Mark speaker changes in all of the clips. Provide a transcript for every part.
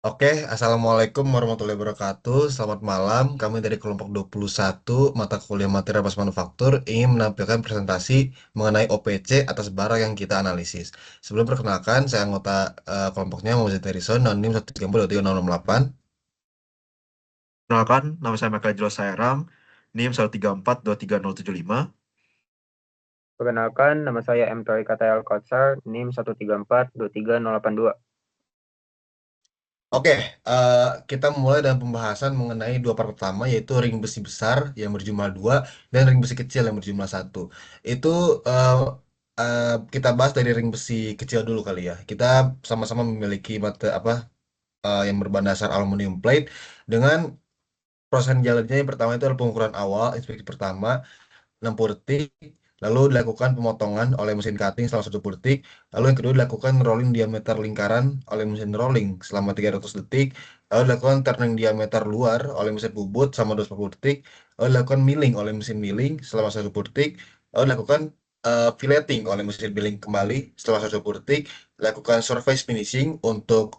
Speaker 1: Oke, Assalamualaikum warahmatullahi wabarakatuh. Selamat malam. Kami dari kelompok 21 mata kuliah materi Apas Manufaktur ingin menampilkan presentasi mengenai OPC atas barang yang kita analisis. Sebelum perkenalkan, saya anggota kelompoknya Muhammad Harrison, NIM 1342368.
Speaker 2: Perkenalkan, nama saya Michael Jelo Saerang, NIM 134-23075.
Speaker 3: Perkenalkan, nama saya M. Torikata El Kotsar, NIM 134-23082.
Speaker 1: Oke, kita mulai dengan pembahasan mengenai dua part pertama, yaitu ring besi besar yang berjumlah dua dan ring besi kecil yang berjumlah satu. Itu eh, kita bahas dari ring besi kecil dulu kali ya. Kita sama-sama memiliki yang berbahan dasar aluminium plate dengan proses jalannya. Yang pertama itu adalah pengukuran awal, inspeksi pertama 60 detik, lalu dilakukan pemotongan oleh mesin cutting selama 10 detik, lalu yang kedua dilakukan rolling diameter lingkaran oleh mesin rolling selama 300 detik, lalu dilakukan turning diameter luar oleh mesin bubut selama 240 detik, lalu dilakukan milling oleh mesin milling selama 110 detik, lalu dilakukan filleting oleh mesin milling kembali setelah 110 detik, dilakukan surface finishing untuk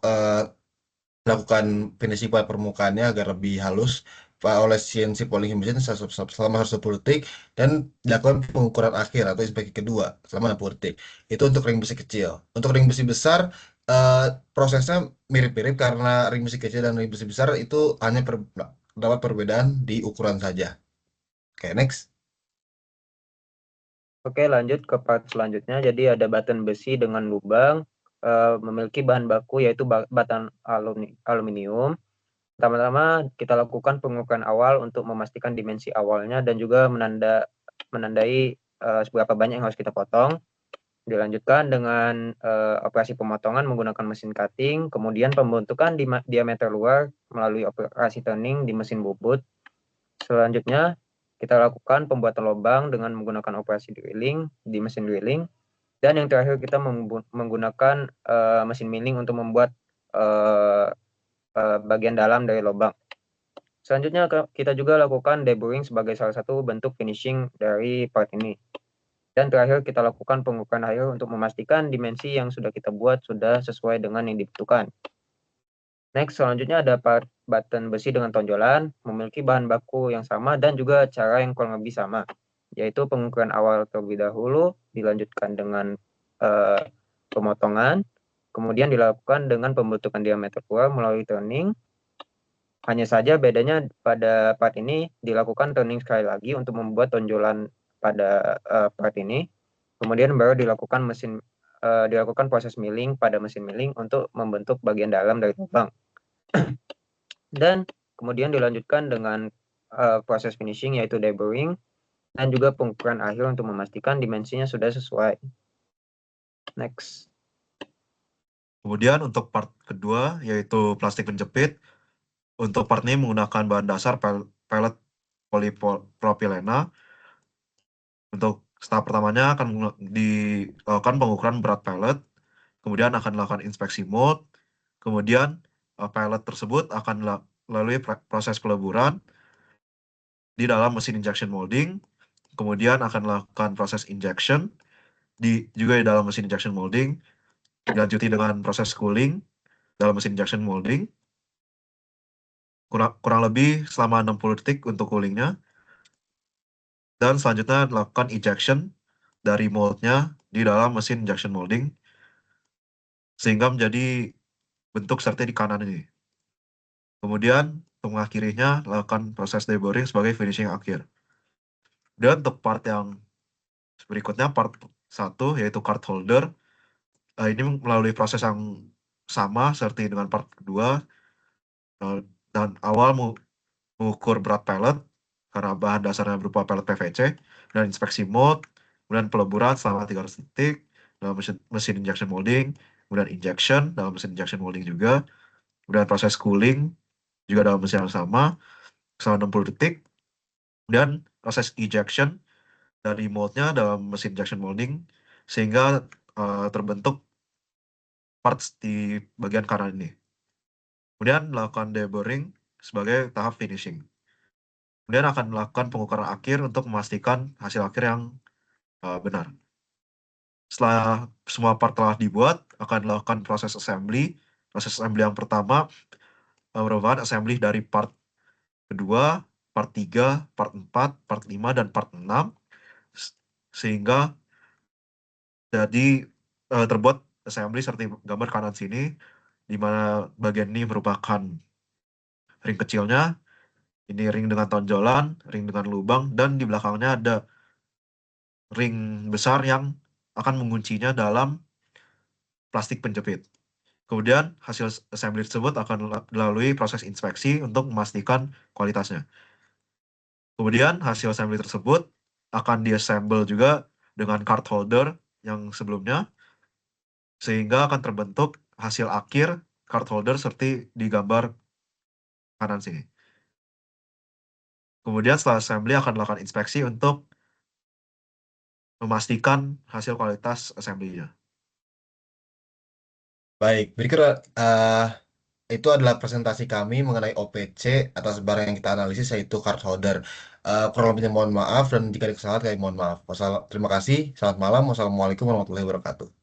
Speaker 1: melakukan finishing pada permukaannya agar lebih halus oleh CNC polishing machine selama 110 detik dan dilakukan pengukuran akhir atau inspeksi kedua selama 60 detik. Itu untuk ring besi kecil. Untuk ring besi besar eh, prosesnya mirip-mirip karena ring besi kecil dan ring besi besar itu hanya terdapat perbedaan di ukuran saja. Oke, next.
Speaker 3: Oke, lanjut ke part selanjutnya. Jadi ada batan besi dengan lubang, memiliki bahan baku yaitu batan aluminium. Pertama-tama kita lakukan pengukuran awal untuk memastikan dimensi awalnya dan juga menandai seberapa banyak yang harus kita potong. Dilanjutkan dengan operasi pemotongan menggunakan mesin cutting, kemudian pembentukan diameter luar melalui operasi turning di mesin bubut. Selanjutnya, kita lakukan pembuatan lubang dengan menggunakan operasi drilling di mesin drilling. Dan yang terakhir, kita menggunakan mesin milling untuk membuat bagian dalam dari lubang. Selanjutnya, kita juga lakukan deburring sebagai salah satu bentuk finishing dari part ini. Dan terakhir, kita lakukan pengukuran akhir untuk memastikan dimensi yang sudah kita buat sudah sesuai dengan yang dibutuhkan. Next, selanjutnya ada part button besi dengan tonjolan, memiliki bahan baku yang sama dan juga cara yang kurang lebih sama, yaitu pengukuran awal terlebih dahulu, dilanjutkan dengan pemotongan, kemudian dilakukan dengan pembentukan diameter keluar melalui turning. Hanya saja bedanya pada part ini dilakukan turning sekali lagi untuk membuat tonjolan pada part ini, kemudian baru dilakukan proses milling pada mesin milling untuk membentuk bagian dalam dari lubang. Dan kemudian dilanjutkan dengan proses finishing yaitu deburring dan juga pengukuran akhir untuk memastikan dimensinya sudah sesuai. Next.
Speaker 2: Kemudian untuk part kedua, yaitu plastik penjepit. Untuk part ini menggunakan bahan dasar pellet polipropilena. Untuk tahap pertamanya akan dilakukan pengukuran berat pellet, kemudian akan dilakukan inspeksi mold, kemudian pellet tersebut akan melalui proses peleburan di dalam mesin injection molding, kemudian akan dilakukan proses injection juga di dalam mesin injection molding, dilanjuti dengan proses cooling dalam mesin injection molding, kurang lebih selama 60 detik untuk coolingnya, dan selanjutnya dilakukan ejection dari moldnya di dalam mesin injection molding, sehingga menjadi bentuk seperti di kanan ini. Kemudian, untuk mengakhirinya, lakukan proses deburring sebagai finishing akhir. Dan untuk part yang berikutnya, part 1, yaitu card holder, ini melalui proses yang sama seperti dengan part kedua, dan awal mengukur berat pellet karena bahan dasarnya berupa pellet PVC, dan inspeksi mold, kemudian peleburan selama 300 detik dalam mesin injection molding, kemudian injection dalam mesin injection molding juga, kemudian proses cooling juga dalam mesin yang sama selama 60 detik, dan proses ejection dari moldnya dalam mesin injection molding sehingga terbentuk parts di bagian kanan ini. Kemudian melakukan deburring sebagai tahap finishing. Kemudian akan melakukan pengukuran akhir untuk memastikan hasil akhir yang benar. Setelah semua part telah dibuat, akan dilakukan proses assembly Proses assembly yang pertama merupakan assembly dari part kedua, part 3, part 4, part 5, dan part 6, sehingga jadi terbuat assembly seperti gambar kanan sini, di mana bagian ini merupakan ring kecilnya, ini ring dengan tonjolan, ring dengan lubang, dan di belakangnya ada ring besar yang akan menguncinya dalam plastik penjepit. Kemudian hasil assembly tersebut akan dilalui proses inspeksi untuk memastikan kualitasnya. Kemudian hasil assembly tersebut akan diassemble juga dengan card holder yang sebelumnya, sehingga akan terbentuk hasil akhir card holder seperti di gambar kanan sini. Kemudian setelah assembly akan dilakukan inspeksi untuk memastikan hasil kualitas assembly-nya.
Speaker 1: Baik, berikut itu adalah presentasi kami mengenai OPC atas barang yang kita analisis yaitu card holder. Kurang lebihnya mohon maaf dan jika ada kesalahan kami mohon maaf. Terima kasih. Selamat malam. Wassalamualaikum warahmatullahi wabarakatuh.